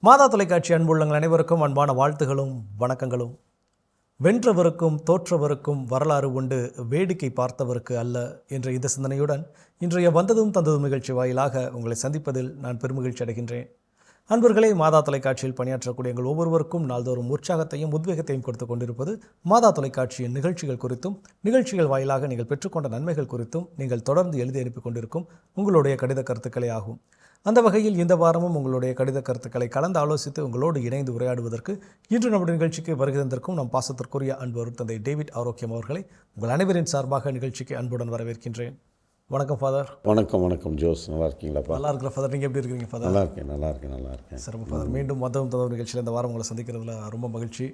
மாதா தொலைக்காட்சி அன்புள்ளங்கள் அனைவருக்கும் அன்பான வாழ்த்துகளும் வணக்கங்களும். வென்றவருக்கும் தோற்றவருக்கும் வரலாறு உண்டு, வேடிக்கை பார்த்தவருக்கு அல்ல என்ற இந்த சிந்தனையுடன் இன்றைய வந்ததும் தந்ததும் நிகழ்ச்சி வாயிலாக உங்களை சந்திப்பதில் நான் பெருமகிழ்ச்சி அடைகின்றேன். அன்பர்களே, மாதா தொலைக்காட்சியில் பணியாற்றக்கூடிய எங்கள் ஒவ்வொருவருக்கும் நாள்தோறும் உற்சாகத்தையும் உத்வேகத்தையும் கொடுத்து கொண்டிருப்பது மாதா தொலைக்காட்சியின் நிகழ்ச்சிகள் குறித்தும், நிகழ்ச்சிகள் வாயிலாக நீங்கள் பெற்றுக்கொண்ட நன்மைகள் குறித்தும் நீங்கள் தொடர்ந்து எழுதி அனுப்பி கொண்டிருக்கும் உங்களுடைய கடித கருத்துக்களே ஆகும். அந்த வகையில் இந்த வாரமும் உங்களுடைய கடித கருத்துக்களை கலந்து ஆலோசித்து உங்களோடு இணைந்து உரையாடுவதற்கு இன்று நம்முடைய நிகழ்ச்சிக்கு வருகை தந்திருக்கும் நம் பாசத்திற்குரிய அன்பு தந்தை டேவிட் ஆரோக்கியம் அவர்களை உங்கள் அனைவரின் சார்பாக நிகழ்ச்சிக்கு அன்புடன் வரவேற்கின்றேன். வணக்கம் ஃபாதர். வணக்கம் ஜோஸ், நல்லா இருக்கீங்களாப்பா? நல்லா இருக்கிற ஃபாதர், நீங்கள் எப்படி இருக்கீங்க ஃபாதர்? நல்லா இருக்கேன். சிறப்பு ஃபாதர். மீண்டும் மதம் ததவும் நிகழ்ச்சியில் இந்த வாரம் உங்களை சந்திக்கிறதுல ரொம்ப மகிழ்ச்சி.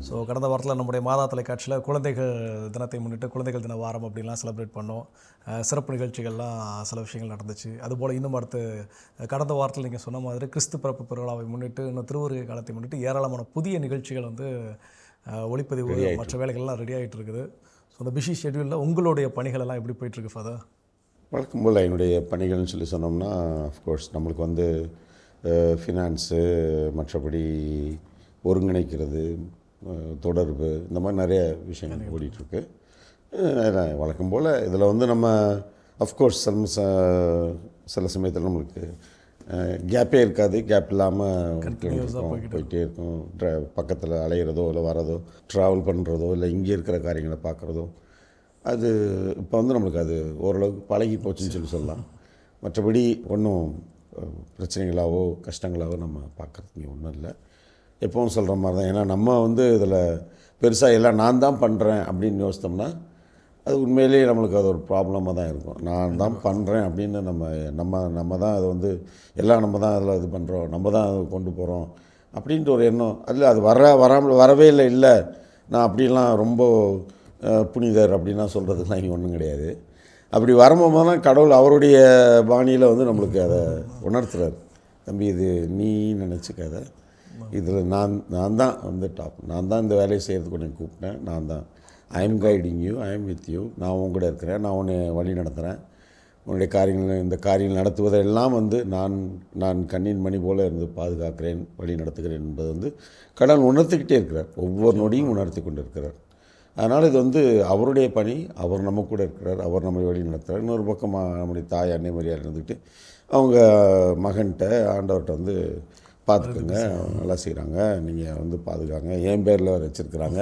ஸோ கடந்த வாரத்தில் நம்முடைய மாதா தொலைக்காட்சியில் குழந்தைகள் தினத்தை முன்னிட்டு குழந்தைகள் தின வாரம் அப்படின்லாம் செலிப்ரேட் பண்ணோம். சிறப்பு நிகழ்ச்சிகள்லாம் சில விஷயங்கள் நடந்துச்சு. அதுபோல் இன்னும் அடுத்து கடந்த வாரத்தில் நீங்கள் சொன்ன மாதிரி கிறிஸ்து பிறப்பு பெருவிழாவை முன்னிட்டு, இன்னும் திருவருகை காலத்தை முன்னிட்டு ஏராளமான புதிய நிகழ்ச்சிகள் ஒளிப்பதிவு மற்ற வேலைகள்லாம் ரெடி ஆகிட்டு இருக்குது. ஸோ அந்த பிஸி ஷெட்யூலில் உங்களுடைய பணிகள் எல்லாம் எப்படி போயிட்டுருக்கு ஃபாதர்? வழக்கம் போல் என்னுடைய பணிகள்னு சொல்லி சொன்னோம்னா, அஃப்கோர்ஸ் நம்மளுக்கு ஃபினான்ஸு, மற்றபடி ஒருங்கிணைக்கிறது, தொடர்பு, இந்த மாதிரி நிறைய விஷயங்கள் ஓடிட்டுருக்கு. வழக்கம் போல் இதில் நம்ம அஃப்கோர்ஸ் சில சமயத்தில் நம்மளுக்கு கேப்பே இருக்காது. கேப் இல்லாமல் போயிட்டே இருக்கும். பக்கத்தில் அலையிறதோ இல்லை வரதோ, ட்ராவல் பண்ணுறதோ இல்லை இங்கே இருக்கிற காரியங்களை பார்க்குறதோ, அது இப்போ நம்மளுக்கு அது ஓரளவுக்கு பழகி போச்சுன்னு சொல்லலாம். மற்றபடி ஒன்றும் பிரச்சனைகளாவோ கஷ்டங்களாவோ நம்ம பார்க்குறதுக்கு ஒன்றும் இல்லை. எப்பவும் சொல்கிற மாதிரி தான். ஏன்னா நம்ம இதில் பெருசாக எல்லாம் நான் தான் பண்ணுறேன் அப்படின்னு யோசித்தோம்னா அது உண்மையிலேயே நம்மளுக்கு அது ஒரு ப்ராப்ளமாக தான் இருக்கும். நான் தான் பண்ணுறேன் அப்படின்னு நம்ம தான் அது எல்லாம் நம்ம தான் அதில் இது பண்ணுறோம், நம்ம தான் அதை கொண்டு போகிறோம் அப்படின்ட்டு ஒரு எண்ணம். அதில் அது வரவே இல்லை நான் அப்படிலாம் ரொம்ப புனிதர் அப்படின்னா சொல்கிறதுக்குலாம் இங்கே ஒன்றும் கிடையாது. அப்படி வரும்போது தான் கடவுள் அவருடைய பாணியில் நம்மளுக்கு அதை உணர்த்துறாரு. தம்பி, இது நீ நினச்சிக்காத, இதில் நான் தான் டாப், நான் தான் இந்த வேலையை செய்கிறதுக்கு உன்னை கூப்பிட்டேன், நான் தான் I am guiding you, I am with you, நான் உன் கூட இருக்கிறேன், நான் உன்னை வழி நடத்துகிறேன், உன்னுடைய காரியங்கள் இந்த காரியங்கள் நடத்துவதெல்லாம் நான் கண்ணின் மணி போல் இருந்து பாதுகாக்கிறேன், வழி நடத்துகிறேன் என்பது கடவுள் உணர்த்திக்கிட்டே இருக்கிறார். ஒவ்வொரு நொடியும் உணர்த்தி கொண்டு இருக்கிறார். அதனால் இது அவருடைய பணி. அவர் நம்ம கூட இருக்கிறார், அவர் நம்மை வழி நடத்துகிறார். இன்னொரு பக்கம் நம்முடைய தாய் அன்னை மரியாதை இருந்துக்கிட்டு அவங்க மகன்கிட்ட ஆண்டவர்கிட்ட பார்த்துக்குங்க, நல்லா செய்கிறாங்க, நீங்கள் பாதுகாங்க, என் பேரில் வச்சுருக்கிறாங்க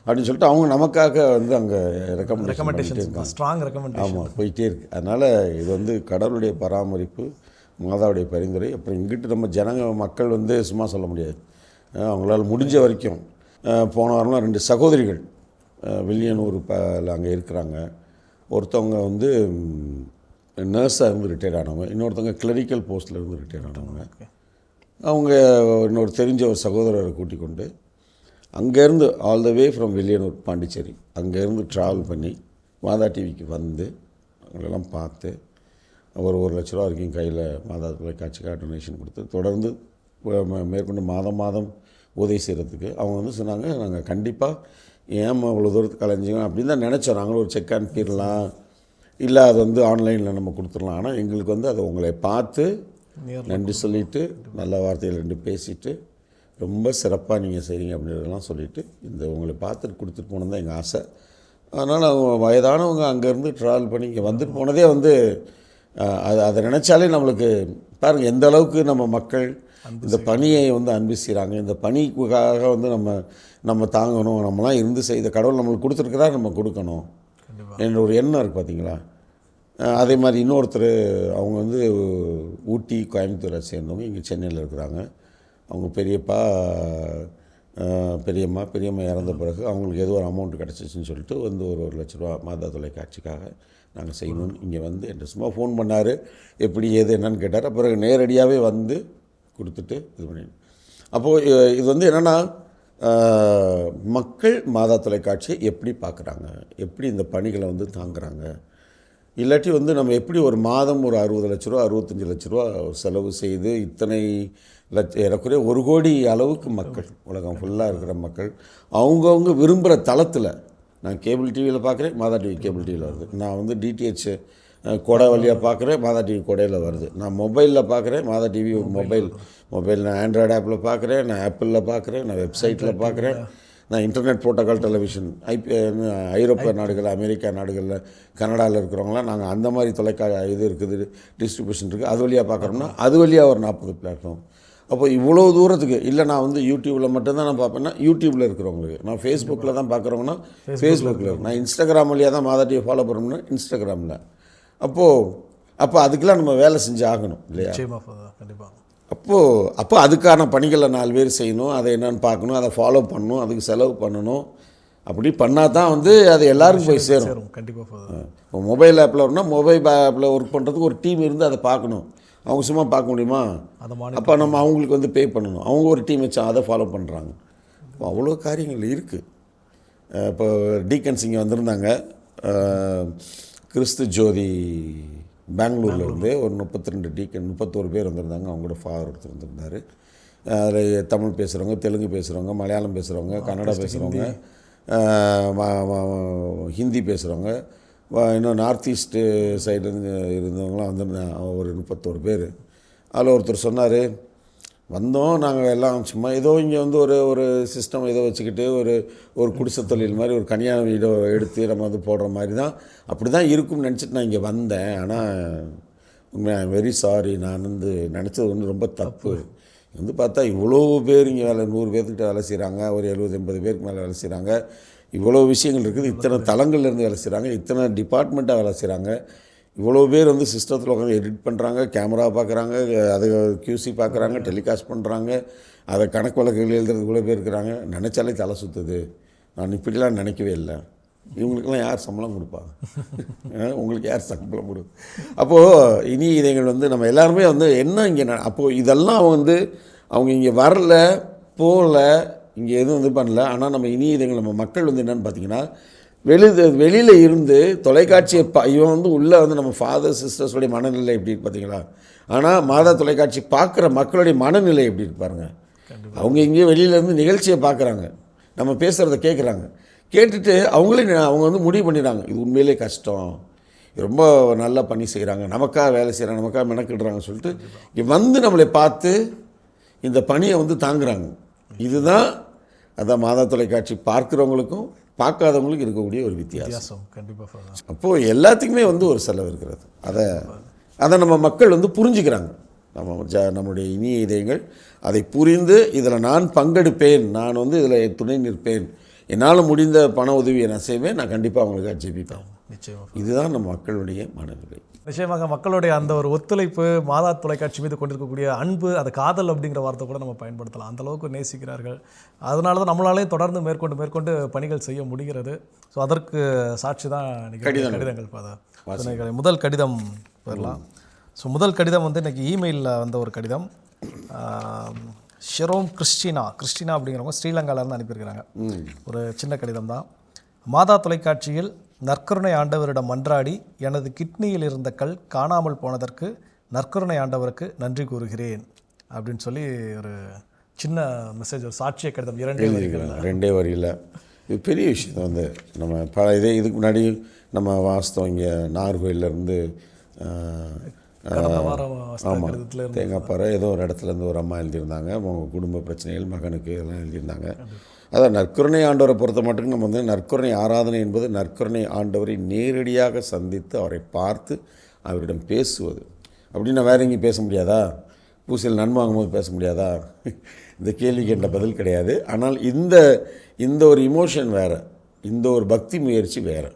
அப்படின்னு சொல்லிட்டு அவங்க நமக்காக அங்கே ரெக்கமெண்டேஷன் ஸ்ட்ராங் ரெக்கமெண்டேஷன் ஆமாம் போயிட்டே இருக்குது. அதனால் இது கடவுளுடைய பராமரிப்பு, மாதாவுடைய பரிந்துரை. அப்புறம் இங்கிட்டு நம்ம மக்கள் சும்மா சொல்ல முடியாது. அவங்களால முடிஞ்ச வரைக்கும் போன வாரம்லாம் 2 சகோதரிகள் வில்லியனூர் அங்கே இருக்கிறாங்க. ஒருத்தவங்க நர்ஸாக ரிட்டையர் ஆனவங்க, இன்னொருத்தவங்க கிளரிக்கல் போஸ்ட்டில் ரிட்டையர் ஆனவங்க. அவங்க இன்னொரு தெரிஞ்ச ஒரு சகோதரரை கூட்டிக் கொண்டு அங்கேருந்து all the way from Villianur Pondicherry அங்கேருந்து ட்ராவல் பண்ணி மாதா டிவிக்கு அவங்களெல்லாம் பார்த்து ஒரு 1 லட்ச ரூபா வரைக்கும் கையில் மாதா தொலைக்காட்சிக்காக டொனேஷன் கொடுத்து தொடர்ந்து மேற்கொண்டு மாதம் உதவி செய்கிறதுக்கு அவங்க சொன்னாங்க, நாங்கள் கண்டிப்பாக ஏன் அவ்வளோ தூரத்துக்கு அலைஞ்சிங்க அப்படின்னு தான் நினச்சோம். நாங்களும் ஒரு செக் அனுப்பிடலாம், இல்லை அது ஆன்லைனில் நம்ம கொடுத்துடலாம். ஆனால் எங்களுக்கு அதை உங்களை பார்த்து நன்றி சொல்லிவிட்டு நல்ல வார்த்தைகள் 2 பேசிவிட்டு ரொம்ப சிறப்பாக நீங்கள் செய்கிறீங்க அப்படின்றதெல்லாம் சொல்லிவிட்டு உங்களை பார்த்துட்டு கொடுத்துட்டு போனது தான் எங்கள் ஆசை. அதனால் அவங்க வயதானவங்க அங்கேருந்து ட்ராவல் பண்ணி இங்கே வந்துட்டு போனதே அதை நினச்சாலே நம்மளுக்கு பாருங்கள் எந்த அளவுக்கு நம்ம மக்கள் இந்த பணியை அன்பு செய்கிறாங்க. இந்த பணிக்காக நம்ம தாங்கணும், நம்மளாம் இருந்து செய்த கடவுள் நம்மளுக்கு கொடுத்துருக்குறா, நம்ம கொடுக்கணும் என்ற ஒரு எண்ணம் இருக்குது பார்த்தீங்களா. அதே மாதிரி இன்னொருத்தர் அவங்க ஊட்டி கோயம்புத்தூரை சேர்ந்தவங்க இங்கே சென்னையில் இருக்கிறாங்க. அவங்க பெரியம்மா இறந்த பிறகு அவங்களுக்கு ஏதோ ஒரு அமௌண்ட் கிடச்சிச்சின்னு சொல்லிட்டு ஒரு 1 லட்ச ரூபா மாதா தொலைக்காட்சிக்காக நாங்கள் செய்யணும்னு இங்கே என்கிட்ட சும்மா ஃபோன் பண்ணார், எப்படி ஏது என்னன்னு கேட்டார். அப்புறம் நேரடியாகவே கொடுத்துட்டு இது பண்ணி. அப்போது இது என்னென்னா, மக்கள் மாதா தொலைக்காட்சியை எப்படி பார்க்குறாங்க, எப்படி இந்த பணிகளை தாங்குறாங்க, இல்லாட்டி நம்ம எப்படி ஒரு மாதம் ஒரு 60 லட்ச ரூபா 65 லட்ச ரூபா செலவு செய்து இத்தனை ஏறக்குறைய 1 கோடி அளவுக்கு மக்கள், உலகம் ஃபுல்லாக இருக்கிற மக்கள் அவங்கவுங்க விரும்புகிற தளத்தில், நான் கேபிள் டிவியில் பார்க்குறேன், மாதா டிவி கேபிள் டிவியில் வருது, நான் டிடிஹெச் கொடை வழியாக பார்க்குறேன், மாதா டிவி கொடையில் வருது. நான் மொபைலில் பார்க்குறேன், மாதா டிவி மொபைல் நான் ஆண்ட்ராய்டு ஆப்பில் பார்க்குறேன், நான் ஆப்பிளில் பார்க்குறேன், நான் வெப்சைட்டில் பார்க்குறேன், நான் இன்டர்நெட் புரோட்டோகால் டெலிவிஷன் ஐரோப்பிய நாடுகள், அமெரிக்கா நாடுகளில், கனடாவில் இருக்கிறவங்களாம் நாங்கள் அந்த மாதிரி இது இருக்குது, டிஸ்ட்ரிபியூஷன் இருக்குது, அது வழியாக பார்க்குறோம்னா அது வழியாக ஒரு 40 பிளாட்ஃபார்ம். அப்போ இவ்வளோ தூரத்துக்கு இல்லை, நான் வந்து யூடியூப்பில் மட்டும்தான் நான் பார்ப்பேன்னா யூடியூப்பில் இருக்கிறவங்களுக்கு, நான் ஃபேஸ்புக்கில் தான் பார்க்குறவங்கன்னா ஃபேஸ்புக்கில், நான் இன்ஸ்டாகிராம் வழியாக தான் மாதா டிவி ஃபாலோ பண்ணணும்னா இன்ஸ்டாகிராமில். அப்போ அதுக்கெல்லாம் நம்ம வேலை செஞ்சு ஆகணும் இல்லையா? கண்டிப்பாக. அப்போ அதுக்கான பணிகளை 4 பேர் செய்யணும், அதை என்னென்னு பார்க்கணும், அதை ஃபாலோ பண்ணணும், அதுக்கு செலவு பண்ணணும். அப்படி பண்ணால் தான் வந்து அது எல்லாருக்கும் போய் சேரும். கண்டிப்பாக. இப்போ மொபைல் ஆப்பில் வரணும்னா மொபைல் ஆப்பில் ஒர்க் பண்ணுறதுக்கு ஒரு டீம் இருந்து அதை பார்க்கணும். அவங்க சும்மா பார்க்க முடியுமா? அப்போ நம்ம அவங்களுக்கு வந்து பே பண்ணணும். அவங்க ஒரு டீம் வச்சு அதை ஃபாலோ பண்ணுறாங்க. இப்போ அவ்வளோ காரியங்கள் இருக்குது. இப்போ டீக்கன்ஸ் இங்கே வந்திருந்தாங்க, கிறிஸ்து ஜோதி பெங்களூரில் இருந்து ஒரு 31 பேர் வந்திருந்தாங்க. அவங்களோட ஃபாதர் ஒருத்தர் வந்திருந்தார். அதில் தமிழ் பேசுகிறவங்க, தெலுங்கு பேசுகிறவங்க, மலையாளம் பேசுகிறவங்க, கன்னடா பேசுகிறவங்க, ஹிந்தி பேசுகிறவங்க, இன்னும் நார்த் ஈஸ்ட்டு சைடு இருந்தவங்களாம் வந்திருந்தாங்க. ஒரு 31 பேர். அதில் ஒருத்தர் சொன்னார், வந்தோம் நாங்கள் எல்லாம் சும்மா ஏதோ இங்கே வந்து ஒரு சிஸ்டம் ஏதோ வச்சுக்கிட்டு ஒரு குடிசை தொழில் மாதிரி ஒரு கன்னியா வீடோ எடுத்து நம்ம வந்து போடுற மாதிரி தான், அப்படி தான் இருக்கும்னு நினச்சிட்டு நான் இங்கே வந்தேன். ஆனால் உண்மையாக வெரி சாரி, நான் வந்து நினச்சது வந்து ரொம்ப தப்பு. வந்து பார்த்தா இவ்வளோ பேர் இங்கே 100 பேர்த்துக்கிட்ட வேலை செய்கிறாங்க, ஒரு 70-80 பேருக்கு மேலே வேலை செய்கிறாங்க. இவ்வளோ விஷயங்கள் இருக்குது, இத்தனை தளங்கள்லேருந்து வேலை செய்கிறாங்க, இத்தனை டிபார்ட்மெண்ட்டாக வேலை செய்கிறாங்க. இவ்வளோ பேர் வந்து சிஸ்டத்தில் உட்காந்து எடிட் பண்ணுறாங்க, கேமரா பார்க்குறாங்க, அதை QC பார்க்குறாங்க, டெலிகாஸ்ட் பண்ணுறாங்க, அதை கணக்கு வழக்குகள் எழுதுறது இவ்வளோ பேர் இருக்கிறாங்க. நினச்சாலே தலை சுற்றுது. நான் இப்படிலாம் நினைக்கவே இல்லை. இவங்களுக்கெல்லாம் யார் சம்பளம் கொடுப்பா? உங்களுக்கு யார் சம்பளம் கொடு? அப்போது இனி இதைகள் வந்து நம்ம எல்லாருமே வந்து என்ன இங்கே அப்போது இதெல்லாம் வந்து அவங்க இங்கே வரல, போகல, இங்கே எதுவும் இது பண்ணல. ஆனால் நம்ம இனி இதைகள் நம்ம மக்கள் வந்து என்னென்னு பார்த்தீங்கன்னா, வெளியில் இருந்து தொலைக்காட்சியை இவன் வந்து உள்ளே வந்து நம்ம ஃபாதர் சிஸ்டர்ஸோடைய மனநிலை எப்படி பார்த்தீங்களா? ஆனால் மாதா தொலைக்காட்சி பார்க்குற மக்களுடைய மனநிலை எப்படி இருப்பாருங்க? அவங்க இங்கே வெளியிலேருந்து நிகழ்ச்சியை பார்க்குறாங்க, நம்ம பேசுகிறத கேட்குறாங்க, கேட்டுட்டு அவங்க வந்து முடிவு பண்ணிடுறாங்க, இது உண்மையிலே கஷ்டம், ரொம்ப நல்லா பண்ணி செய்கிறாங்க, நமக்காக வேலை செய்கிறாங்க, நமக்காக மெனக்கிடுறாங்கன்னு சொல்லிட்டு இங்கே வந்து நம்மளை பார்த்து இந்த பணியை வந்து தாங்குறாங்க. இதுதான் அதான் மாதா தொலைக்காட்சி பார்க்குறவங்களுக்கும் பார்க்காதவங்களுக்கு இருக்கக்கூடிய ஒரு வித்தியாசம். கண்டிப்பாக. அப்போது எல்லாத்துக்குமே வந்து ஒரு செலவு இருக்கிறது. அதை நம்ம மக்கள் வந்து புரிஞ்சுக்கிறாங்க. நம்முடைய இனிய இதயங்கள் அதை புரிந்து இதில் நான் பங்கெடுப்பேன், நான் வந்து இதில் துணை நிற்பேன், என்னால் முடிந்த பண உதவியை நான் செய்வேன், நான் கண்டிப்பாக அவங்களுக்கு ஜெபிப்பேன். நிச்சயமாக இதுதான் நம்ம மக்களுடைய மனநிலை. நிச்சயமாக மக்களுடைய அந்த ஒரு ஒத்துழைப்பு, மாதா தொலைக்காட்சி மீது கொண்டிருக்கக்கூடிய அன்பு, அது காதல் அப்படிங்கிற வார்த்தை கூட நம்ம பயன்படுத்தலாம். அந்தளவுக்கு நேசிக்கிறார்கள். அதனால தான் நம்மளாலே தொடர்ந்து மேற்கொண்டு பணிகள் செய்ய முடிகிறது. ஸோ அதற்கு சாட்சி தான் கடிதங்கள். முதல் கடிதம் வரலாம். ஸோ முதல் கடிதம் வந்து இன்றைக்கி இமெயிலில் வந்த ஒரு கடிதம். ஷெரோம் கிறிஸ்டினா அப்படிங்கிறவங்க ஸ்ரீலங்காவிலேருந்து அனுப்பியிருக்கிறாங்க. ஒரு சின்ன கடிதம் தான். மாதா தொலைக்காட்சியில் நற்கருணை ஆண்டவரிடம் மன்றாடி எனது கிட்னியில் இருந்த கல் காணாமல் போனதற்கு நற்கருணை ஆண்டவருக்கு நன்றி கூறுகிறேன் அப்படின்னு சொல்லி ஒரு சின்ன மெசேஜ், ஒரு சாட்சிய கடிதம். 2 வரியில் இது பெரிய விஷயம் வந்து நம்ம இதுக்கு முன்னாடி நம்ம வாஸ்தவம் இங்கே நாகர்கோயிலேருந்து ஆமாம் தேங்காய்பாறை ஏதோ ஒரு இடத்துலேருந்து ஒரு அம்மா எழுதியிருந்தாங்க. அவங்க குடும்ப பிரச்சனைகள், மகனுக்கு இதெல்லாம் எழுதியிருந்தாங்க. அதான் நற்கருணை ஆண்டவரை பொறுத்த மட்டும் நம்ம வந்து நற்கருணை ஆராதனை என்பது நற்கருணை ஆண்டவரை நேரடியாக சந்தித்து அவரை பார்த்து அவரிடம் பேசுவது. அப்படின்னா வேறு எங்கேயும் பேச முடியாதா? பூசையில் நன்மை வாங்கும்போது பேச முடியாதா? இந்த கேள்விக்கு என்ற பதில் கிடையாது. ஆனால் இந்த ஒரு இமோஷன் வேறு, இந்த ஒரு பக்தி முயற்சி வேறு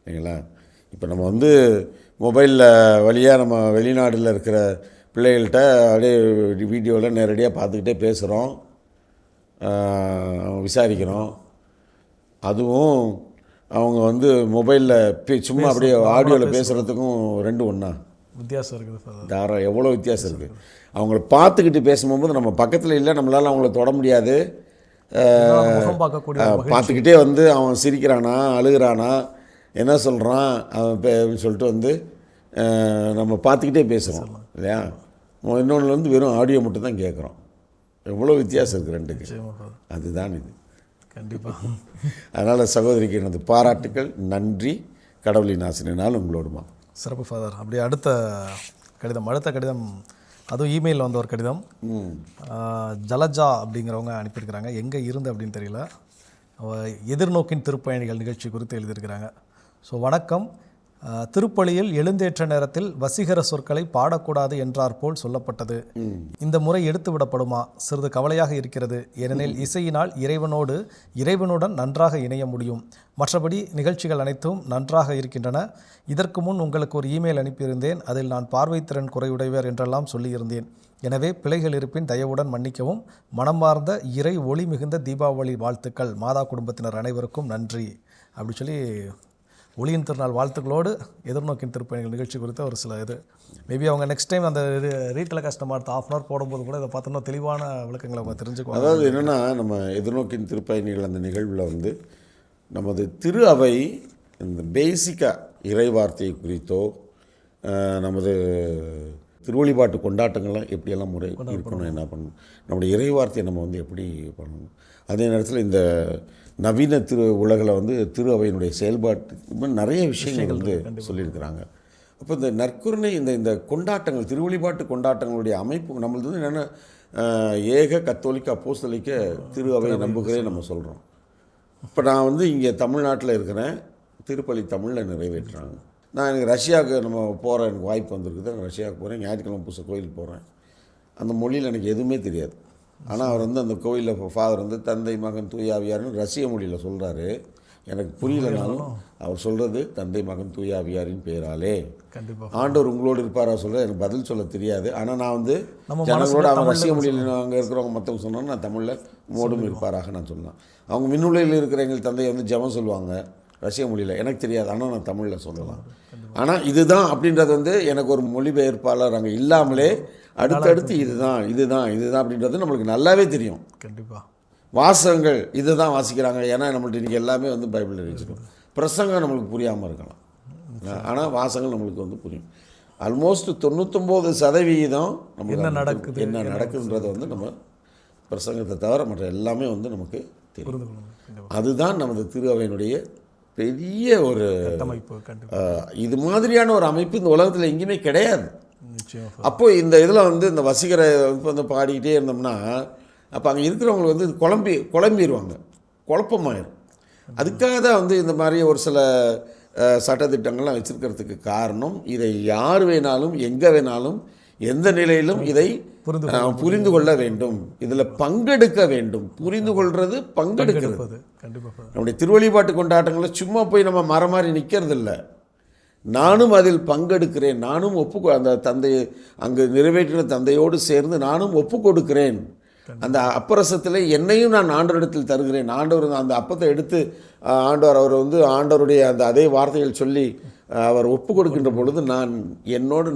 இல்லைங்களா? இப்போ நம்ம வந்து மொபைலில் வழியாக நம்ம வெளிநாட்டில் இருக்கிற பிள்ளைகள்கிட்ட அப்படியே வீடியோவில் நேரடியாக பார்த்துக்கிட்டே பேசுகிறோம், விசாரிக்கிறோம். அதுவும் அவங்க வந்து மொபைலில் சும்மா அப்படியே ஆடியோவில் பேசுகிறதுக்கும் 2 ஒன்றா வித்தியாசம் இருக்குது. தாராளம் எவ்வளோ வித்தியாசம் இருக்குது. அவங்கள பார்த்துக்கிட்டு பேசும்போது நம்ம பக்கத்தில் இல்லை, நம்மளால் அவங்கள தொட முடியாது. பார்த்துக்கிட்டே வந்து அவன் சிரிக்கிறானா, அழுகிறானா, என்ன சொல்கிறான் அவன் சொல்லிட்டு வந்து நம்ம பார்த்துக்கிட்டே பேசுகிறோம் இல்லையா? இன்னொன்று வந்து வெறும் ஆடியோ மட்டும் தான் கேட்குறோம். எவ்வளோ வித்தியாசம் இருக்குது 2க்கு. அதுதான் இது. கண்டிப்பாக. அதனால் சகோதரிக்கு எனது பாராட்டுக்கள், நன்றி. கடவுளின் ஆசிரியனால் உங்களோடுமா. சிறப்பு ஃபாதர். அப்படி அடுத்த கடிதம் அதுவும் இமெயிலில் வந்த ஒரு கடிதம். ஜலஜா அப்படிங்கிறவங்க அனுப்பியிருக்கிறாங்க. எங்கே இருந்து அப்படின்னு தெரியல. எதிர்நோக்கின் திருப்பயணிகள் நிகழ்ச்சி குறித்து எழுதியிருக்கிறாங்க. ஸோ வணக்கம், திருப்பலியில் எழுந்தேற்ற நேரத்தில் வசீகர சொற்களை பாடக்கூடாது என்றார் போல் சொல்லப்பட்டது. இந்த முறை எடுத்து விடப்படுமா? சிறிது கவலையாக இருக்கிறது. ஏனெனில் இசையினால் இறைவனுடன் நன்றாக இணைய முடியும். மற்றபடி நிகழ்ச்சிகள் அனைத்தும் நன்றாக இருக்கின்றன. இதற்கு முன் உங்களுக்கு ஒரு இமெயில் அனுப்பியிருந்தேன். அதில் நான் பார்வைத்திறன் குறையுடையவர் என்றெல்லாம் சொல்லியிருந்தேன். எனவே பிழைகள் இருப்பின் தயவுடன் மன்னிக்கவும். மனமார்ந்த இறை ஒளி மிகுந்த தீபாவளி வாழ்த்துக்கள். மாதா குடும்பத்தினர் அனைவருக்கும் நன்றி அப்படி சொல்லி ஒளியின் திருநாள் வாழ்த்துக்களோடு எதிர்நோக்கின் திருப்பயணிகள் நிகழ்ச்சி குறித்த ஒரு சில மேபி அவங்க நெக்ஸ்ட் டைம் அந்த ரீடெலிகாஸ்ட் அடுத்த ½ hour போடும்போது கூட இதை பார்த்தோம்னா தெளிவான விளக்கங்களை அவங்க தெரிஞ்சுக்குவாங்க. அதாவது என்னென்னா, நம்ம எதிர்நோக்கின் திருப்பயணிகள் அந்த நிகழ்வில் வந்து நமது திரு அவை இந்த பேசிக்காக இறை வார்த்தையை குறித்தோ நமது திருவழிபாட்டு கொண்டாட்டங்கள்லாம் எப்படியெல்லாம் முறை இருக்கணும், என்ன பண்ணணும், நம்முடைய இறை வார்த்தையை நம்ம வந்து எப்படி பண்ணணும், அதே நேரத்தில் இந்த நவீன உலகில் வந்து திரு அவையினுடைய செயல்பாட்டு நிறைய விஷயங்கள் வந்து சொல்லியிருக்கிறாங்க. அப்போ இந்த நற்கருணை இந்த கொண்டாட்டங்கள், திருவழிபாட்டு கொண்டாட்டங்களுடைய அமைப்பு நம்மளது வந்து என்னென்ன ஏக கத்தோலிக்க அப்போஸ்தலிக்க திரு அவையை நம்புகிறேன் நம்ம சொல்கிறோம். இப்போ நான் வந்து இங்கே தமிழ்நாட்டில் இருக்கிறேன், திருப்பலி தமிழில் நிறைவேற்றுறாங்க. நான் எனக்கு ரஷ்யாவுக்கு நம்ம போகிற எனக்கு வாய்ப்பு வந்திருக்குது. நான் ரஷ்யாவுக்கு போகிறேன், ஞாயிற்றுக்கிழமை புதுசு கோயிலுக்கு போகிறேன். அந்த மொழியில் எனக்கு எதுவுமே தெரியாது. ஆனால் அவர் வந்து அந்த கோயிலில் ஃபாதர் வந்து தந்தை மகன் தூயாவியார்னு ரஷ்ய மொழியில் சொல்கிறாரு. எனக்கு புரியலனாலும் அவர் சொல்கிறது தந்தை மகன் தூயாவியாரின் பேராலே ஆண்டவர் உங்களோடு இருப்பாரா சொல்கிற எனக்கு பதில் சொல்ல தெரியாது. ஆனால் நான் வந்து ஜனங்களோட அவன் ரஷ்ய மொழியில் அங்கே இருக்கிறவங்க மற்றவங்க சொன்னோன்னு நான் தமிழில் மோடும் இருப்பாராக நான் சொல்லலாம். அவங்க மின்னுலையில் இருக்கிற எங்கள் தந்தையை வந்து ஜெபம் சொல்லுவாங்க ரஷ்ய மொழியில், எனக்கு தெரியாது. ஆனால் நான் தமிழில் சொல்லலாம். ஆனால் இதுதான் அப்படின்றது வந்து எனக்கு ஒரு மொழிபெயர்ப்பாளர் அங்கே இல்லாமலே அடுத்தடுத்து இதுதான் அப்படின்றது நம்மளுக்கு நல்லாவே தெரியும். கண்டிப்பாக வாசகங்கள் இதுதான் வாசிக்கிறாங்க. ஏன்னா நம்மள்ட்ட இன்றைக்கி எல்லாமே வந்து பைபிளில் வச்சுருக்கோம். பிரசங்கம் நம்மளுக்கு புரியாமல் இருக்கலாம், ஆனால் வாசகங்கள் நம்மளுக்கு வந்து புரியும். ஆல்மோஸ்ட் 99% நம்மளுக்கு என்ன நடக்குதுன்றதை வந்து நம்ம பிரசங்கத்தை தவிர மற்ற எல்லாமே வந்து நமக்கு தெரியும். அதுதான் நமது திரு அவையினுடைய பெரிய ஒரு இது மாதிரியான ஒரு அமைப்பு இந்த உலகத்தில் எங்கேயுமே கிடையாது. அப்போ இந்த இதில் வந்து இந்த வசீகரை வந்து பாடிக்கிட்டே இருந்தோம்னா அப்போ அங்கே இருக்கிறவங்களுக்கு வந்து குழம்பிடுவாங்க, குழப்பமாயிரும். அதுக்காக தான் வந்து இந்த மாதிரி ஒரு சில சட்டத்திட்டங்கள்லாம் வச்சுருக்கிறதுக்கு காரணம், இதை யார் வேணாலும் எங்கே வேணாலும் எந்த நிலையிலும் இதை புரிந்து கொள்ள வேண்டும், இதில் பங்கெடுக்க வேண்டும். புரிந்து கொள்வது பங்கெடுக்கிறது. நம்முடைய திருவழிபாட்டு கொண்டாட்டங்களில் சும்மா போய் நம்ம மரம் மாதிரி நிற்கிறது இல்லை. நானும் அதில் பங்கெடுக்கிறேன், நானும் அந்த தந்தையை அங்கு நிறைவேற்றின தந்தையோடு சேர்ந்து நானும் ஒப்பு கொடுக்கிறேன். அந்த அப்பரசத்தில் என்னையும் நான் ஆண்டவரிடத்தில் தருகிறேன். ஆண்டவர் அந்த அப்பத்தை எடுத்து அவர் வந்து ஆண்டவருடைய அந்த அதே வார்த்தைகள் சொல்லி அவர் ஒப்பு கொடுக்கின்ற பொழுது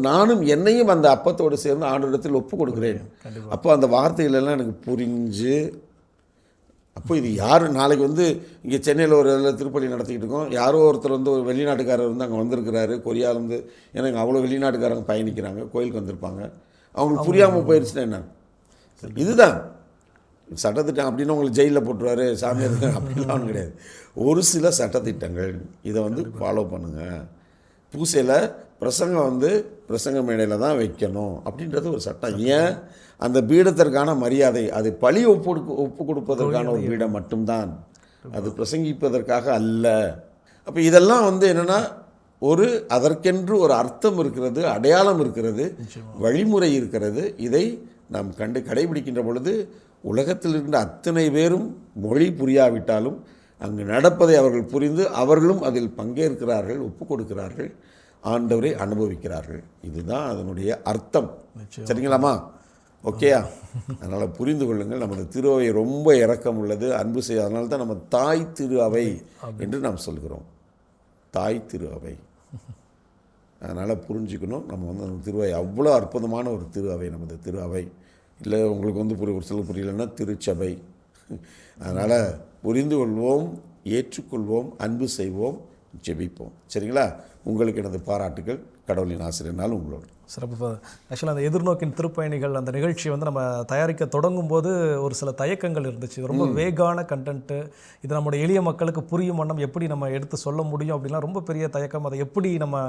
நானும் என்னையும் அந்த அப்பத்தோடு சேர்ந்து ஆண்டவரிடத்தில் ஒப்பு கொடுக்கிறேன். அப்போ அந்த வார்த்தைகளெல்லாம் எனக்கு புரிஞ்சு, அப்போ இது யார் நாளைக்கு வந்து இங்கே சென்னையில் ஒரு திருப்பலி நடத்திக்கிட்டு இருக்கோம், யாரோ ஒருத்தர் வந்து ஒரு வெளிநாட்டுக்காரர் வந்து அங்கே வந்திருக்கிறாரு கொரியாவிலேருந்து. ஏன்னா இங்கே அவ்வளோ வெளிநாட்டுக்காரங்க பயணிக்கிறாங்க, கோயிலுக்கு வந்திருப்பாங்க. அவங்களுக்கு புரியாமல் போயிடுச்சுன்னா என்ன? இதுதான் சட்டத்திட்டம். அப்படின்னு உங்களுக்கு ஜெயிலில் போட்டுருவாரு சாமியார் அப்படிலாம் கிடையாது. ஒரு சில சட்டத்திட்டங்கள் இதை வந்து ஃபாலோ பண்ணுங்கள். பூசையில் பிரசங்கம் வந்து பிரசங்க மேடையில் தான் வைக்கணும் அப்படின்றது ஒரு சட்டம். ஏன்? அந்த பீடத்திற்கான மரியாதை, அது பழி ஒப்பு கொடுப்பதற்கான ஒரு பீடம் மட்டும்தான், அது பிரசங்கிப்பதற்காக அல்ல. அப்போ இதெல்லாம் வந்து என்னென்னா அதற்கென்று ஒரு அர்த்தம் இருக்கிறது, அடையாளம் இருக்கிறது, வழிமுறை இருக்கிறது. இதை நாம் கடைபிடிக்கின்ற பொழுது உலகத்தில் இருக்கின்ற அத்தனை பேரும் மொழி புரியாவிட்டாலும் அங்கு நடப்பதை அவர்கள் புரிந்து அவர்களும் அதில் பங்கேற்கிறார்கள், ஒப்பு கொடுக்கிறார்கள், ஆண்டவரை அனுபவிக்கிறார்கள். இதுதான் அதனுடைய அர்த்தம். சரிங்களாமா? ஓகேயா? அதனால் புரிந்து கொள்ளுங்கள். நமது திரு அவை ரொம்ப இரக்கம் உள்ளது, அன்பு செய்ய. அதனால தான் நம்ம தாய் திரு அவை என்று நாம் சொல்கிறோம். தாய் திரு அவை. அதனால் புரிஞ்சுக்கணும். நம்ம வந்து அந்த திருவை அவ்வளோ அற்புதமான ஒரு திரு அவை நமது திரு அவை. இல்லை உங்களுக்கு வந்து ஒரு சில புரியலன்னா திருச்சபை. அதனால் புரிந்து கொள்வோம், ஏற்றுக்கொள்வோம், அன்பு செய்வோம், ஜெபிப்போம். சரிங்களா? உங்களுக்கு எனது பாராட்டுகள். கடவுளின் ஆசிரியர்னாலும் உங்களோடு. சிறப்பு. ஆக்சுவலாக அந்த எதிர்நோக்கின் திருப்பயணிகள் அந்த நிகழ்ச்சியை வந்து நம்ம தயாரிக்க தொடங்கும் போது ஒரு சில தயக்கங்கள் இருந்துச்சு. ரொம்ப வேகான கண்டென்ட்டு, இது நம்முடைய எளிய மக்களுக்கு புரியும் வண்ணம் எப்படி நம்ம எடுத்து சொல்ல முடியும் அப்படின்லாம் ரொம்ப பெரிய தயக்கம். அதை எப்படி நம்ம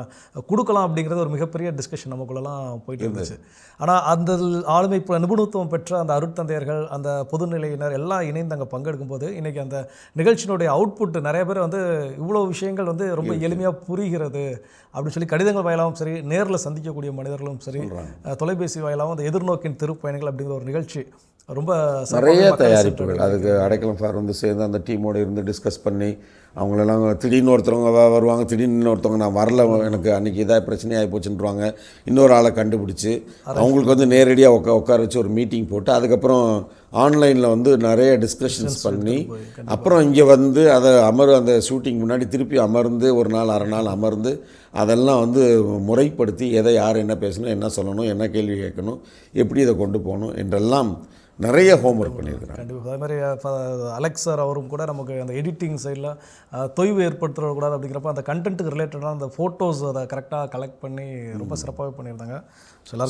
கொடுக்கலாம் அப்படிங்கிறது ஒரு மிகப்பெரிய டிஸ்கஷன் நமக்குள்ளலாம் போயிட்டு இருந்துச்சு. ஆனால் அந்த ஆளுமை நிபுணத்துவம் பெற்ற அந்த அருட்தந்தையர்கள், அந்த பொதுநிலையினர் எல்லாம் இணைந்து அங்கே பங்கெடுக்கும் போது இன்றைக்கி அந்த நிகழ்ச்சியினுடைய அவுட்புட் நிறைய பேர் வந்து இவ்வளோ விஷயங்கள் வந்து ரொம்ப எளிமையாக புரிகிறது அப்படின்னு சொல்லி கடிதங்கள் வாயிலாகவும் சரி, நேரில் சந்திக்கக்கூடிய மனிதர்களும் சரி, தொலைபேசி வாயிலாகவும் அந்த எதிர்நோக்கின் திருப்பயணிகள் அப்படிங்கிற ஒரு நிகழ்ச்சி ரொம்ப நிறைய தயாரிப்புகள். அதுக்கு அடைக்கலம் ஃபார் வந்து சேர்ந்து அந்த டீமோடு இருந்து டிஸ்கஸ் பண்ணி அவங்களெல்லாம் திடீர்னு ஒருத்தவங்க வருவாங்க, திடீர்னு ஒருத்தவங்க நான் வரல, எனக்கு அன்றைக்கி இதாக பிரச்சனையாகி போச்சுன்றாங்க. இன்னொரு ஆளை கண்டுபிடிச்சி அவங்களுக்கு வந்து நேரடியாக உட்கார வச்சு ஒரு மீட்டிங் போட்டு அதுக்கப்புறம் ஆன்லைனில் வந்து நிறைய டிஸ்கஷன்ஸ் பண்ணி அப்புறம் இங்கே வந்து அதை அந்த ஷூட்டிங் முன்னாடி திருப்பி அமர்ந்து ஒரு நாள் அரை நாள் அமர்ந்து அதெல்லாம் வந்து முறைப்படுத்தி எதை யார் என்ன பேசணும், என்ன சொல்லணும், என்ன கேள்வி கேட்கணும், எப்படி இதை கொண்டு போகணும் என்றெல்லாம் நிறைய ஹோம்ஒர்க் பண்ணியிருக்கிறாங்க. கண்டிப்பாக. அதே மாதிரி அலெக்ஸ் சார் அவரும் கூட நமக்கு அந்த எடிட்டிங் சைடில் தொய்வு ஏற்படுத்தக்கூடாது அப்படிங்கிறப்ப அந்த கண்டென்ட்டுக்கு ரிலேட்டடான அந்த ஃபோட்டோஸ் அதை கரெக்டாக கலெக்ட் பண்ணி ரொம்ப சிறப்பாகவே பண்ணியிருந்தாங்க.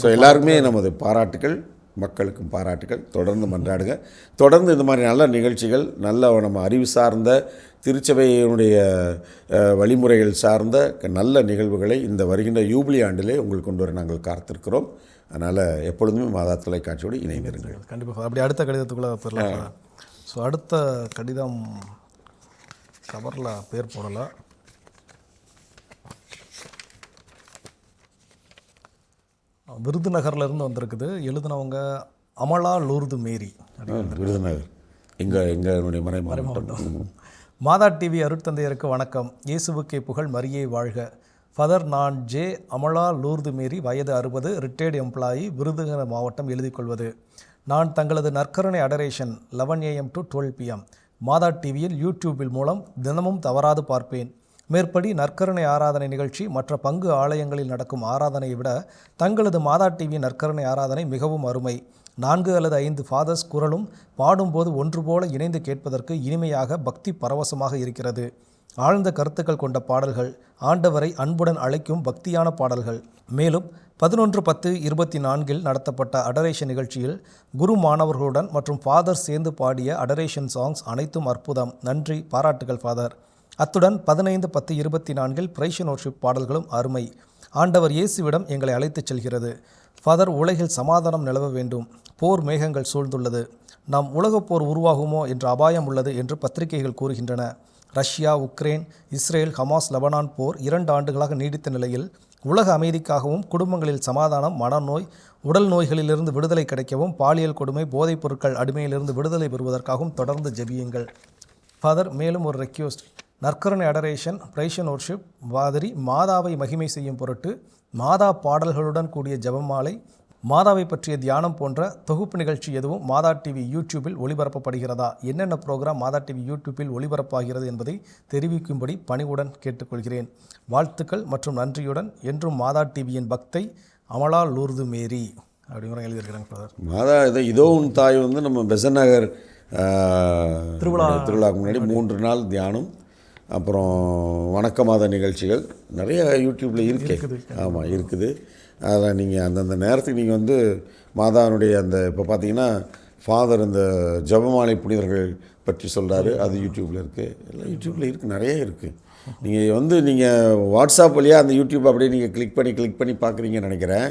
ஸோ எல்லாருக்குமே நமது பாராட்டுகள், மக்களுக்கும் பாராட்டுகள். தொடர்ந்து மன்றாடுங்க. தொடர்ந்து இந்த மாதிரி நல்ல நிகழ்ச்சிகள், நல்ல நம்ம அறிவு சார்ந்த திருச்சபையினுடைய வழிமுறைகள் சார்ந்த நல்ல நிகழ்வுகளை இந்த வருகின்ற யூபிலி ஆண்டிலே உங்களுக்கு கொண்டு வர நாங்கள் காத்திருக்கிறோம். அதனால் எப்பொழுதுமே மாதா தொலைக்காட்சியோடு இணைந்திருங்கள். கண்டிப்பாக. அப்படி அடுத்த கடிதத்துக்குள்ளே போயிடலாம். ஸோ அடுத்த கடிதம் கவரில் பேர் போடலை. விருதுநகர்லேருந்து வந்திருக்குது. எழுதினவங்க அமலா லூர்து மேரி. விருதுநகர் எங்களுடைய மறைமாவட்டம். மாதா டிவி அருட்தந்தையருக்கு வணக்கம். இயேசுவுக்கே புகழ், மரியே வாழ்க. ஃபாதர், நான் ஜே அமலா லூர்து மேரி, வயது 60, ரிட்டையர்டு எம்ப்ளாயி, விருதுநகர் மாவட்டம். எழுதிக் கொள்வது: நான் தங்களது நற்கருணை அடரேஷன் 11 AM to 12 PM மாதா டிவியில் யூடியூபில் மூலம் தினமும் தவறாது பார்ப்பேன். மேற்படி நற்கருணை ஆராதனை நிகழ்ச்சி மற்ற பங்கு ஆலயங்களில் நடக்கும் ஆராதனையை விட தங்களது மாதா டிவி நற்கருணை ஆராதனை மிகவும் அருமை. 4 அல்லது 5 ஃபாதர்ஸ் குரலும் பாடும்போது ஒன்று போல இணைந்து கேட்பதற்கு இனிமையாக பக்தி பரவசமாக இருக்கிறது. ஆழ்ந்த கருத்துக்கள் கொண்ட பாடல்கள், ஆண்டவரை அன்புடன் அழைக்கும் பக்தியான பாடல்கள். மேலும் 11/10/24 நடத்தப்பட்ட அடரேஷன் நிகழ்ச்சியில் குரு மாணவர்களுடன் மற்றும் ஃபாதர் சேர்ந்து பாடிய அடரேஷன் சாங்ஸ் அனைத்தும் அற்புதம். நன்றி, பாராட்டுகள் ஃபாதர். அத்துடன் 15/10/24 பிரைஸ் அண்ட் வொர்ஷிப் பாடல்களும் அருமை. ஆண்டவர் இயேசுவிடம் எங்களை அழைத்துச் செல்கிறது. ஃபாதர், உலகில் சமாதானம் நிலவ வேண்டும். போர் மேகங்கள் சூழ்ந்துள்ளது. நாம் உலகப் போர் உருவாகுமோ என்ற அபாயம் உள்ளது என்று பத்திரிகைகள் கூறுகின்றன. Russia, Ukraine, Israel, Hamas, Lebanon போர் 2 ஆண்டுகளாக நீடித்த நிலையில் உலக அமைதிக்காகவும் குடும்பங்களில் சமாதானம், மனநோய், உடல் நோய்களிலிருந்து விடுதலை கிடைக்கவும், பாலியல் கொடுமை, போதைப் பொருட்கள் அடிமையிலிருந்து விடுதலை பெறுவதற்காகவும் தொடர்ந்து ஜெபியுங்கள். ஃபாதர், மேலும் ஒரு ரெக்வெஸ்ட். நற்கருணை அடரேஷன், பிரைஸ் அண்ட் வொர்ஷிப் மாதிரி மாதாவை மகிமை செய்யும் பொருட்டு மாதா பாடல்களுடன் கூடிய ஜெபமாலை, மாதாவை பற்றிய தியானம் போன்ற தொகுப்பு நிகழ்ச்சி எதுவும் மாதா டிவி யூடியூபில் ஒளிபரப்பப்படுகிறதா? என்னென்ன ப்ரோக்ராம் மாதா டிவி யூடியூபில் ஒளிபரப்பாகிறது என்பதை தெரிவிக்கும்படி பணிவுடன் கேட்டுக்கொள்கிறேன். வாழ்த்துக்கள் மற்றும் நன்றியுடன் என்றும் மாதா டிவியின் பக்தை, அமலா லூர்து மேரி அப்படிங்கிற எழுதியிருக்கிறாங்க ஃபாதர். மாதா இதோ உன் தாய் வந்து நம்ம பெசநகர் திருவிழாவுக்கு முன்னாடி 3 நாள் தியானம், அப்புறம் வணக்க மாத நிகழ்ச்சிகள் நிறைய யூடியூப்பில் இருக்குது. ஆமாம், இருக்குது. அதில் நீங்கள் அந்தந்த நேரத்துக்கு நீங்கள் வந்து மாதாவினுடைய அந்த இப்போ பார்த்தீங்கன்னா ஃபாதர் இந்த ஜெபமாலை புனிதர்கள் பற்றி சொல்கிறாரு, அது யூடியூப்பில் இருக்குது. எல்லாம் யூடியூப்பில் இருக்குது, நிறைய இருக்குது. நீங்கள் வாட்ஸ்அப் வழியாக அந்த யூடியூப் அப்படியே நீங்கள் கிளிக் பண்ணி பார்க்குறீங்கன்னு நினைக்கிறேன்.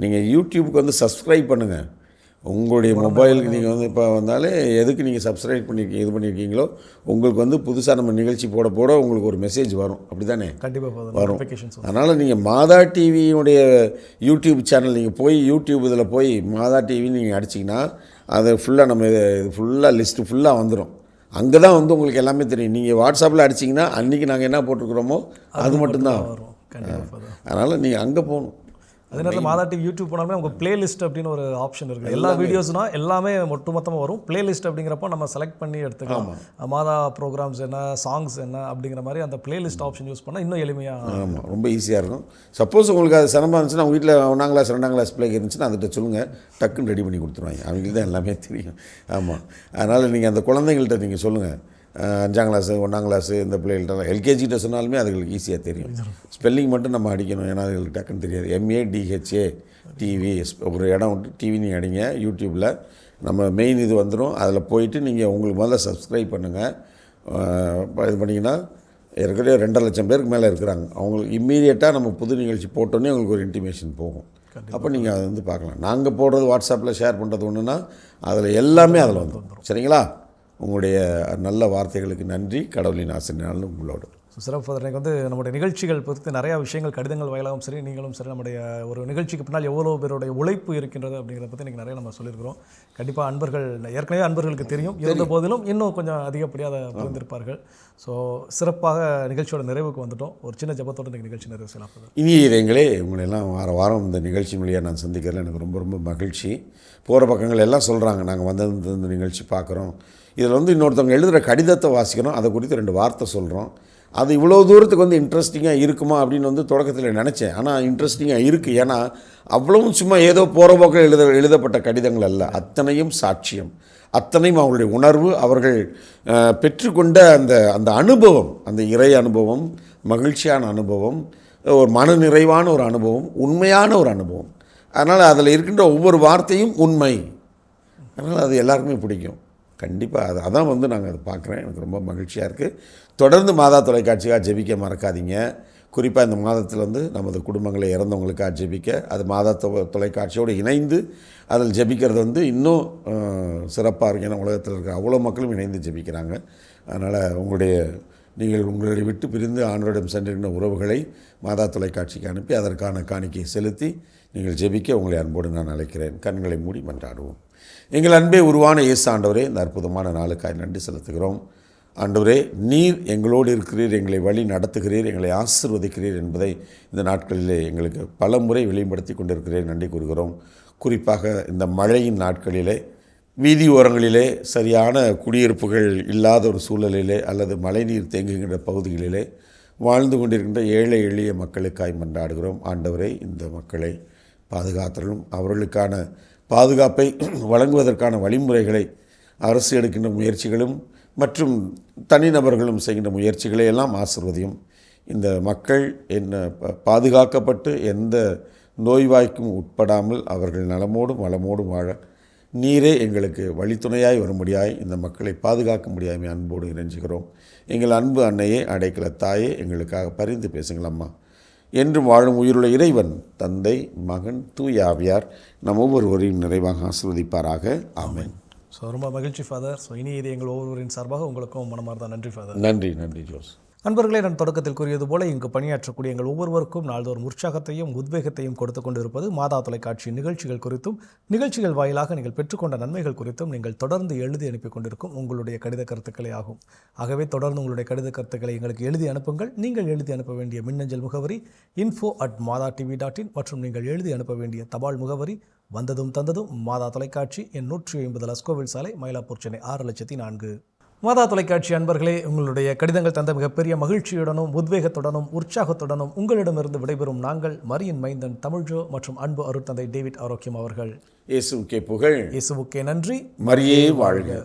நீங்கள் யூடியூப்புக்கு வந்து சப்ஸ்கிரைப் பண்ணுங்கள். உங்களுடைய மொபைலுக்கு நீங்கள் வந்து இப்போ வந்தாலே எதுக்கு நீங்கள் சப்ஸ்கிரைப் பண்ணியிருக்கீங்களோ உங்களுக்கு வந்து புதுசாக நம்ம நிகழ்ச்சி போட உங்களுக்கு ஒரு மெசேஜ் வரும். அப்படி தானே? கண்டிப்பாக வரும். அதனால் நீங்கள் மாதா டிவியினுடைய யூடியூப் சேனல் நீங்கள் போய் யூடியூப் இதில் போய் மாதா டிவின்னு நீங்கள் அடிச்சிங்கன்னா அதை ஃபுல்லாக நம்ம இது ஃபுல்லாக லிஸ்ட்டு ஃபுல்லாக வந்துடும். அங்கே தான் வந்து உங்களுக்கு எல்லாமே தெரியும். நீங்கள் வாட்ஸ்அப்பில் அடிச்சிங்கன்னா அன்றைக்கி நாங்கள் என்ன போட்டுருக்குறோமோ அது மட்டும்தான் வரும். அதனால் நீங்கள் அங்கே போகணும். அதே நேரத்தில் மாதா டிவி யூடியூப் போனாலுமே அவங்க பிளேலிஸ்ட் அப்படின்னு ஒரு ஆப்ஷன் இருக்குது. எல்லா வீடியோஸ்னால் எல்லாமே ஒட்டுமொத்தமாக வரும். பிளேலிஸ்ட் அப்படிங்கிறப்போ நம்ம செலக்ட் பண்ணி எடுத்துக்கலாம். மாதா ப்ரோக்ராம்ஸ் என்ன, சாங்ஸ் என்ன அப்படிங்கிற மாதிரி அந்த பிளேலிஸ்ட் ஆப்ஷன் யூஸ் பண்ணால் இன்னும் எளிமையாக. ஆமாம், ரொம்ப ஈஸியாக இருக்கும். சப்போஸ் உங்களுக்கு அது சிரமமாக இருந்துச்சுன்னா உங்கள் வீட்டில் 1ஆம் கிளாஸ் 2ஆம் கிளாஸ் பிள்ளைங்க இருந்துச்சுன்னா அதுகிட்ட சொல்லுங்கள், டக்குன்னு ரெடி பண்ணி கொடுத்துருவாங்க. அவங்களுக்கு தான் எல்லாமே தெரியும். ஆமாம், அதனால் நீங்கள் அந்த குழந்தைங்கள்ட்ட நீங்கள் சொல்லுங்கள், 5ஆம் கிளாஸு 1ஆம் கிளாஸு இந்த பிள்ளைகள்ட்ட எல்கேஜிகிட்ட சொன்னாலுமே அதுங்களுக்கு ஈஸியாக தெரியும். ஸ்பெல்லிங் மட்டும் நம்ம அடிக்கணும், ஏன்னா அதுங்களுக்கு டக்குன்னு தெரியாது. MADHA டிவி ஒரு இடம் விட்டு டிவி நீங்கள் அடிங்க யூடியூப்பில், நம்ம மெயின் இது வந்துடும். அதில் போயிட்டு நீங்கள் உங்களுக்கு முதல்ல சப்ஸ்கிரைப் பண்ணுங்கள். இது பண்ணிங்கன்னா ஏற்கனவே 2.5 லட்சம் பேருக்கு மேலே இருக்கிறாங்க. அவங்களுக்கு இம்மீடியட்டாக நம்ம புது நிகழ்ச்சி போட்டோன்னே உங்களுக்கு ஒரு இன்டிமேஷன் போகும். அப்போ நீங்கள் அதை வந்து பார்க்கலாம். நாங்கள் போடுறது வாட்ஸ்அப்பில் ஷேர் பண்ணுறது ஒன்றுனா அதில் எல்லாமே அதில் வந்துடும். சரிங்களா? உங்களுடைய நல்ல வார்த்தைகளுக்கு நன்றி. கடவுளின் ஆசிரியனாலும் உங்களோடு. சிறப்பு. இன்றைக்கு வந்து நம்முடைய நிகழ்ச்சிகள் பொறுத்து நிறையா விஷயங்கள் கடிதங்கள் வாயிலாகவும் சரி, நீங்களும் சரி, நம்முடைய ஒரு நிகழ்ச்சிக்கு பின்னால் எவ்வளோ பேருடைய உழைப்பு இருக்கின்றது அப்படிங்கிறத பற்றி இன்றைக்கி நிறைய நம்ம சொல்லியிருக்கிறோம். கண்டிப்பாக அன்பர்கள் ஏற்கனவே அன்பர்களுக்கு தெரியும், இருந்த போதிலும் இன்னும் கொஞ்சம் அதிகப்படியாக அதை புரிந்திருப்பார்கள். ஸோ சிறப்பாக நிகழ்ச்சியோட நிறைவுக்கு வந்துட்டோம். ஒரு சின்ன ஜபத்தோடு இன்றைக்கி நிகழ்ச்சி நிறைவு செய்யலாம். இனிய இதயங்களே, உங்களெல்லாம் வாரம் இந்த நிகழ்ச்சி வழியாக நான் சந்திக்கிறதுல எனக்கு ரொம்ப ரொம்ப மகிழ்ச்சி. போகிற பக்கங்கள் எல்லாம் சொல்கிறாங்க, நாங்கள் வந்து இந்த நிகழ்ச்சி பார்க்குறோம். இதில் வந்து இன்னொருத்தவங்க எழுதுகிற கடிதத்தை வாசிக்கிறோம், அதை குறித்து 2 வார்த்தை சொல்கிறோம். அது இவ்வளோ தூரத்துக்கு வந்து இன்ட்ரெஸ்டிங்காக இருக்குமா அப்படின்னு வந்து தொடக்கத்தில் நினச்சேன். ஆனால் இன்ட்ரெஸ்டிங்காக இருக்குது. ஏன்னா அவ்வளவும் சும்மா ஏதோ போகிற போக்கில் எழுதப்பட்ட கடிதங்கள் அல்ல. அத்தனையும் சாட்சியம், அத்தனையும் அவர்களுடைய உணர்வு, அவர்கள் பெற்றுக்கொண்ட அந்த அனுபவம், அந்த இறை அனுபவம், மகிழ்ச்சியான அனுபவம், ஒரு மன நிறைவான ஒரு அனுபவம், உண்மையான ஒரு அனுபவம். அதனால் அதில் இருக்கின்ற ஒவ்வொரு வார்த்தையும் உண்மை. அதனால் அது எல்லாருக்குமே பிடிக்கும். கண்டிப்பாக அதான் வந்து நாங்கள் அதை பார்க்குறேன். எனக்கு ரொம்ப மகிழ்ச்சியாக இருக்குது. தொடர்ந்து மாதா தொலைக்காட்சியாக ஜெபிக்க மறக்காதீங்க. குறிப்பாக இந்த மாதத்தில் வந்து நமது குடும்பங்களை இறந்தவங்களுக்காக ஜெபிக்க, அது மாதா தொலைக்காட்சியோடு இணைந்து அதில் ஜெபிக்கிறது வந்து இன்னும் சிறப்பாக இருக்குது. ஏன்னா உலகத்தில் இருக்கிற அவ்வளோ மக்களும் இணைந்து ஜெபிக்கிறாங்க. அதனால் நீங்கள் உங்களுடைய விட்டு பிரிந்து ஆண்டவரிடம் சென்றிருக்கிற உறவுகளை மாதா தொலைக்காட்சிக்கு அனுப்பி அதற்கான காணிக்கையை செலுத்தி நீங்கள் ஜெபிக்க உங்களை அன்போடு நான் அழைக்கிறேன். கண்களை மூடி மன்றாடுவோம். எங்கள் அன்பே உருவான இயேசு ஆண்டவரே, இந்த அற்புதமான நாளுக்காய் நன்றி செலுத்துகிறோம். ஆண்டவரே, நீர் எங்களோடு இருக்கிறீர், எங்களை வழி நடத்துகிறீர், எங்களை ஆசீர்வதிக்கிறீர் என்பதை இந்த நாட்களிலே எங்களுக்கு பல முறை வெளிப்படுத்தி கொண்டிருக்கிறேன். நன்றி கூறுகிறோம். குறிப்பாக இந்த மழையின் நாட்களிலே வீதி ஓரங்களிலே சரியான குடியிருப்புகள் இல்லாத ஒரு சூழலிலே அல்லது மழைநீர் தேங்குகின்ற பகுதிகளிலே வாழ்ந்து கொண்டிருக்கின்ற ஏழை எளிய மக்களுக்காய் மன்றாடுகிறோம். ஆண்டவரே, இந்த மக்களை பாதுகாத்தலும் அவர்களுக்கான பாதுகாப்பை வழங்குவதற்கான வழிமுறைகளை அரசு எடுக்கின்ற முயற்சிகளும் மற்றும் தனிநபர்களும் செய்கின்ற முயற்சிகளை எல்லாம் ஆசீர்வதியும். இந்த மக்கள் பாதுகாக்கப்பட்டு எந்த நோய்வாய்க்கும் உட்படாமல் அவர்கள் நலமோடும் வளமோடும் வாழ நீரே எங்களுக்கு வழித்துணையாய் வரும்படியாய் இந்த மக்களை பாதுகாக்க முடியாமல் அன்போடு இறைஞ்சுகிறோம். எங்கள் அன்பு அன்னையே, அடைக்கல தாயே, எங்களுக்காக பரிந்து பேசுங்கள் அம்மா. என்றும் வாழும் உயிருள்ள இறைவன் தந்தை, மகன், தூய ஆவியார் நம் ஒவ்வொருவரையும் நிறைவாக ஆசீர்வதிப்பாராக. ஆமென். ஸோ ரொம்ப மகிழ்ச்சி ஃபாதர். ஸோ இனி இது எங்கள் ஒவ்வொருவரின் சார்பாக உங்களுக்கும் மனமார்ந்த நன்றி ஃபாதர். நன்றி ஜோஸ். நண்பர்களே, நான் தொடக்கத்தில் கூறியது போல இங்கு பணியாற்றக்கூடிய எங்கள் ஒவ்வொருவருக்கும் நாள்தோறும் உற்சாகத்தையும் உத்வேகத்தையும் கொடுத்து கொண்டிருப்பது மாதா தொலைக்காட்சி நிகழ்ச்சிகள் குறித்தும் நிகழ்ச்சிகள் வாயிலாக நீங்கள் பெற்றுக்கொண்ட நன்மைகள் குறித்தும் நீங்கள் தொடர்ந்து எழுதி அனுப்பி கொண்டிருக்கும் உங்களுடைய கடித கருத்துக்களே ஆகும். ஆகவே தொடர்ந்து உங்களுடைய கடித கருத்துக்களை எங்களுக்கு எழுதி அனுப்புங்கள். நீங்கள் எழுதி அனுப்ப வேண்டிய மின்னஞ்சல் முகவரி info@madatv.in மற்றும் நீங்கள் எழுதி அனுப்ப வேண்டிய தபால் முகவரி வந்ததும் தந்ததும் மாதா தொலைக்காட்சி, எண் 150 லஸ்கோவில் சாலை, மயிலாப்பூர், சென்னை 6,04,000. மாதா தொலைக்காட்சி அன்பர்களே, உங்களுடைய கடிதங்கள் தந்த மிகப்பெரிய மகிழ்ச்சியுடனும் உத்வேகத்துடனும் உற்சாகத்துடனும் உங்களிடமிருந்து விடைபெறும் நாங்கள் மரியின் மைந்தன் தமிழ்ஜோ மற்றும் அன்பு அருட்தந்தை டேவிட் ஆரோக்கியம் அவர்கள். இயேசுவுக்கே புகழ், இயேசுவுக்கே நன்றி, மரியே வாழ்க.